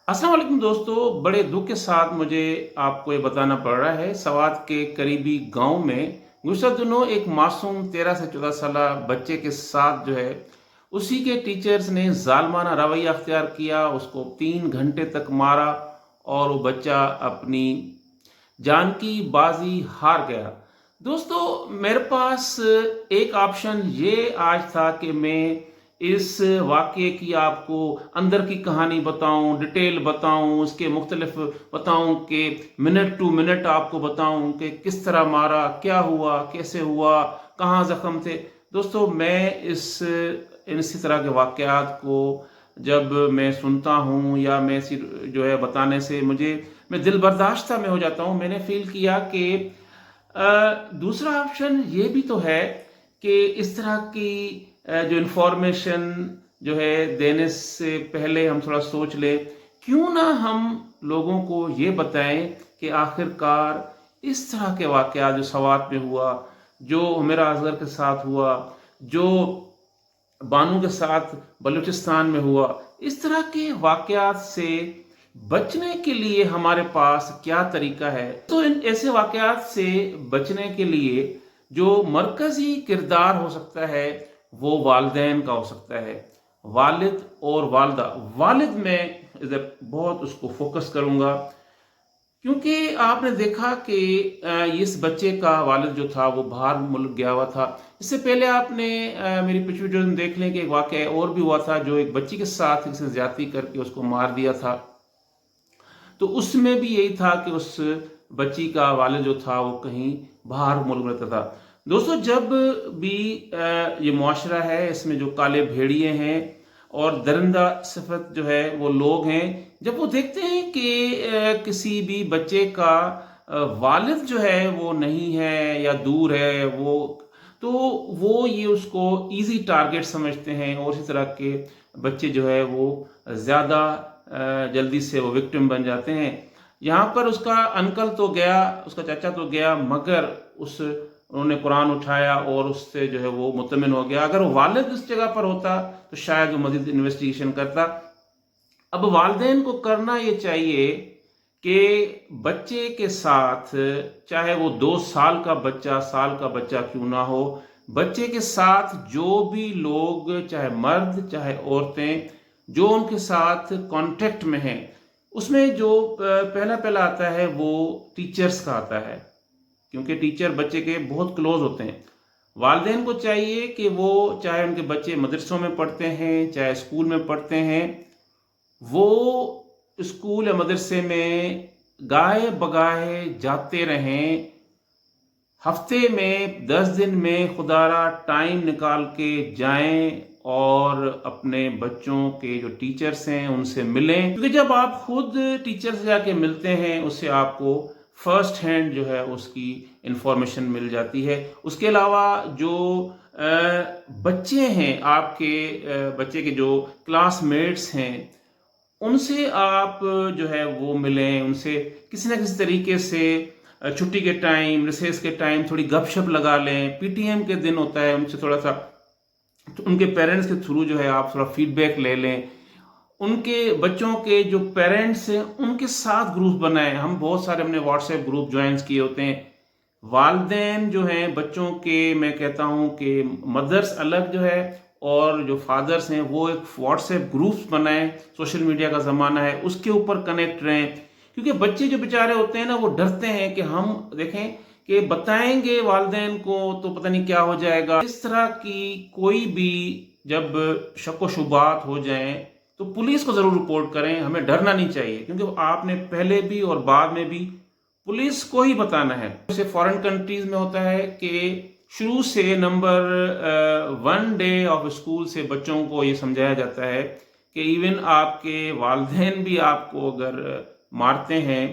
अस्सलाम वालेकुम दोस्तों, बड़े दुख के साथ मुझे आपको ये बताना पड़ रहा है। सवात के करीबी गांव में गुज़श्ता दिनों एक मासूम 13 से 14 साल बच्चे के साथ उसी के टीचर्स ने जालमाना रवैया अख्तियार किया, उसको 3 घंटे तक मारा और वो बच्चा अपनी जान की बाजी हार गया। दोस्तों, मेरे पास एक ऑप्शन ये आज था कि मैं इस वाक़ये की आपको अंदर की कहानी बताऊं, डिटेल बताऊं, उसके मुख्तलिफ बताऊं कि मिनट टू मिनट आपको बताऊं कि किस तरह मारा, क्या हुआ, कैसे हुआ, कहाँ ज़ख्म थे। दोस्तों, मैं इसी तरह के वाक़यात को जब मैं सुनता हूँ या मैं बताने से मैं दिल बर्दाश्त में हो जाता हूँ। मैंने फ़ील किया कि दूसरा ऑप्शन ये भी तो है कि इस तरह की जो इन्फॉर्मेशन देने से पहले हम थोड़ा सोच लें, क्यों ना हम लोगों को ये बताएं कि आखिरकार इस तरह के वाक़यात जो सवात में हुआ, जो हुमैरा असगर के साथ हुआ, जो बानू के साथ बलूचिस्तान में हुआ, इस तरह के वाक़यात से बचने के लिए हमारे पास क्या तरीका है। तो इन ऐसे वाक़यात से बचने के लिए जो मरकज़ी किरदार हो सकता है वो वालिदैन का हो सकता है, वालिद और वालदा। वालिद में इधर बहुत उसको फोकस करूँगा, क्योंकि आपने देखा कि इस बच्चे का वालिद जो था वो बाहर मुल्क गया हुआ था। इससे पहले आपने मेरी पिछली वीडियो में देख लें कि एक वाक़या और भी हुआ था, जो एक बच्ची के साथ किसी ज़्यादती करके उसको मार दिया था। तो उसमें भी यही था कि उस बच्ची का वालिद जो था वो कहीं बाहर मुल्क में रहता था। दोस्तों, जब भी ये मुआशरा है, इसमें जो काले भेड़िए हैं और दरिंदा सिफत वो लोग हैं, जब वो देखते हैं कि किसी भी बच्चे का वालिद वो नहीं है या दूर है, तो वो ये उसको इजी टारगेट समझते हैं और इसी तरह के बच्चे वो ज़्यादा जल्दी से वो विक्टिम बन जाते हैं। यहाँ पर उसका अंकल तो गया, उसका चाचा तो गया, मगर उन्होंने कुरान उठाया और उससे वो मुतमिन हो गया। अगर वो वालिद उस जगह पर होता तो शायद वो मज़ीद इन्वेस्टिगेशन करता। अब वालिदैन को करना ये चाहिए कि बच्चे के साथ, चाहे वो 2 साल का बच्चा, साल का बच्चा क्यों ना हो, बच्चे के साथ जो भी लोग, चाहे मर्द चाहे औरतें, जो उनके साथ कांटेक्ट में हैं, उसमें जो पहला आता है वो टीचर्स का आता है, क्योंकि टीचर बच्चे के बहुत क्लोज होते हैं। वालिदैन को चाहिए कि वो, चाहे उनके बच्चे मदरसों में पढ़ते हैं, चाहे स्कूल में पढ़ते हैं, वो स्कूल या मदरसे में गाए बगाए जाते रहें। हफ्ते में 10 दिन में खुदारा टाइम निकाल के जाएं और अपने बच्चों के जो टीचर्स हैं उनसे मिलें, क्योंकि जब आप खुद टीचर से जाके मिलते हैं, उससे आपको फर्स्ट हैंड उसकी इंफॉर्मेशन मिल जाती है। उसके अलावा जो बच्चे हैं, आपके बच्चे के जो क्लासमेट्स हैं, उनसे आप वो मिलें, उनसे किसी ना किसी तरीके से छुट्टी के टाइम, रिसेस के टाइम थोड़ी गपशप लगा लें। पीटीएम के दिन होता है, उनसे थोड़ा सा, तो उनके पेरेंट्स के थ्रू आप थोड़ा फीडबैक ले लें। उनके बच्चों के जो पेरेंट्स हैं उनके साथ ग्रुप बनाएं। हम बहुत सारे हमने व्हाट्सएप ग्रुप ज्वाइन किए होते हैं। वालिदैन हैं बच्चों के, मैं कहता हूँ कि मदर्स अलग और जो फादर्स हैं वो एक व्हाट्सएप ग्रुप्स बनाएं। सोशल मीडिया का ज़माना है, उसके ऊपर कनेक्ट रहें, क्योंकि बच्चे जो बेचारे होते हैं ना, वो डरते हैं कि हम देखें कि बताएंगे वालिदैन को तो पता नहीं क्या हो जाएगा। इस तरह की कोई भी जब शक व शुबात हो जाएं तो पुलिस को ज़रूर रिपोर्ट करें। हमें डरना नहीं चाहिए, क्योंकि आपने पहले भी और बाद में भी पुलिस को ही बताना है। जैसे फॉरेन कंट्रीज में होता है कि शुरू से नंबर 1 डे ऑफ स्कूल से बच्चों को ये समझाया जाता है कि इवन आपके वालिदैन भी आपको अगर मारते हैं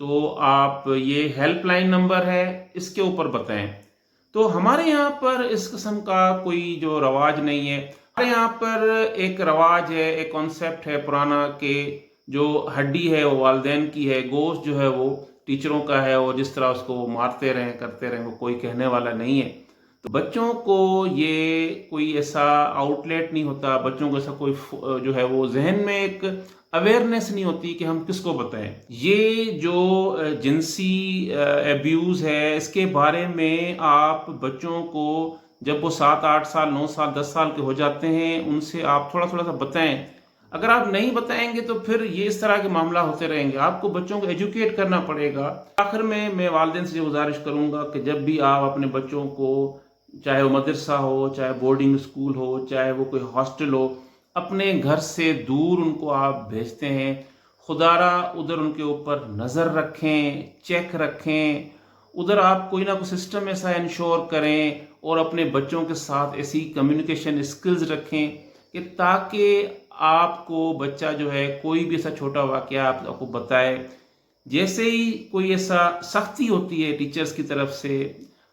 तो आप ये हेल्पलाइन नंबर है, इसके ऊपर बताएं। तो हमारे यहाँ पर इस किस्म का कोई जो रवाज नहीं है। हमारे यहाँ पर एक रवाज है, एक कॉन्सेप्ट है पुराना, कि जो हड्डी है वो वालिदैन की है, गोश्त वो टीचरों का है, और जिस तरह उसको वो मारते रहें, करते रहें, वो कोई कहने वाला नहीं है। तो बच्चों को ये कोई ऐसा आउटलेट नहीं होता, बच्चों को ऐसा कोई वो जहन में एक अवेयरनेस नहीं होती कि हम किसको बताएं। ये जो जिनसी एब्यूज़ है, इसके बारे में आप बच्चों को जब वो 7-8 साल, 9 साल, 10 साल के हो जाते हैं, उनसे आप थोड़ा थोड़ा सा बताएं। अगर आप नहीं बताएंगे तो फिर ये इस तरह के मामला होते रहेंगे। आपको बच्चों को एजुकेट करना पड़ेगा। आखिर में मैं वालिदैन से गुजारिश करूंगा कि जब भी आप अपने बच्चों को, चाहे वो मदरसा हो, चाहे बोर्डिंग स्कूल हो, चाहे वो कोई हॉस्टल हो, अपने घर से दूर उनको आप भेजते हैं, खुदारा उधर उनके ऊपर नज़र रखें, चेक रखें। उधर आप कोई ना कोई सिस्टम ऐसा इंश्योर करें और अपने बच्चों के साथ ऐसी कम्युनिकेशन स्किल्स रखें कि ताकि आपको बच्चा जो है कोई भी ऐसा छोटा वाक़या आपको बताए, जैसे ही कोई ऐसा सख्ती होती है टीचर्स की तरफ से,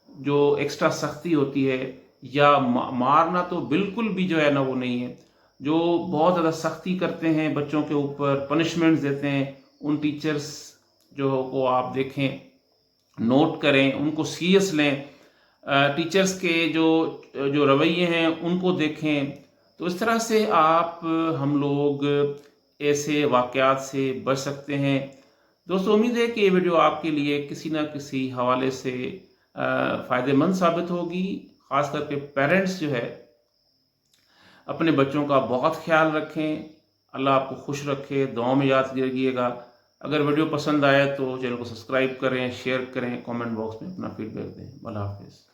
जो एक्स्ट्रा सख्ती होती है, या मारना तो बिल्कुल भी जो है ना वो नहीं है, जो बहुत ज़्यादा सख्ती करते हैं बच्चों के ऊपर, पनिशमेंट्स देते हैं, उन टीचर्स जो को आप देखें, नोट करें, उनको सीरियस लें। टीचर्स के जो जो रवैये हैं उनको देखें। तो इस तरह से आप हम लोग ऐसे वाक़यात से बच सकते हैं। दोस्तों, उम्मीद है कि ये वीडियो आपके लिए किसी ना किसी हवाले से फ़ायदेमंद साबित होगी। ख़ास करके पेरेंट्स जो है अपने बच्चों का बहुत ख्याल रखें। अल्लाह आपको खुश रखे, दुआओं में याद रखिएगा। अगर वीडियो पसंद आए तो चैनल को सब्सक्राइब करें, शेयर करें, कमेंट बॉक्स में अपना फीडबैक दें। अल्लाह हाफ़िज़।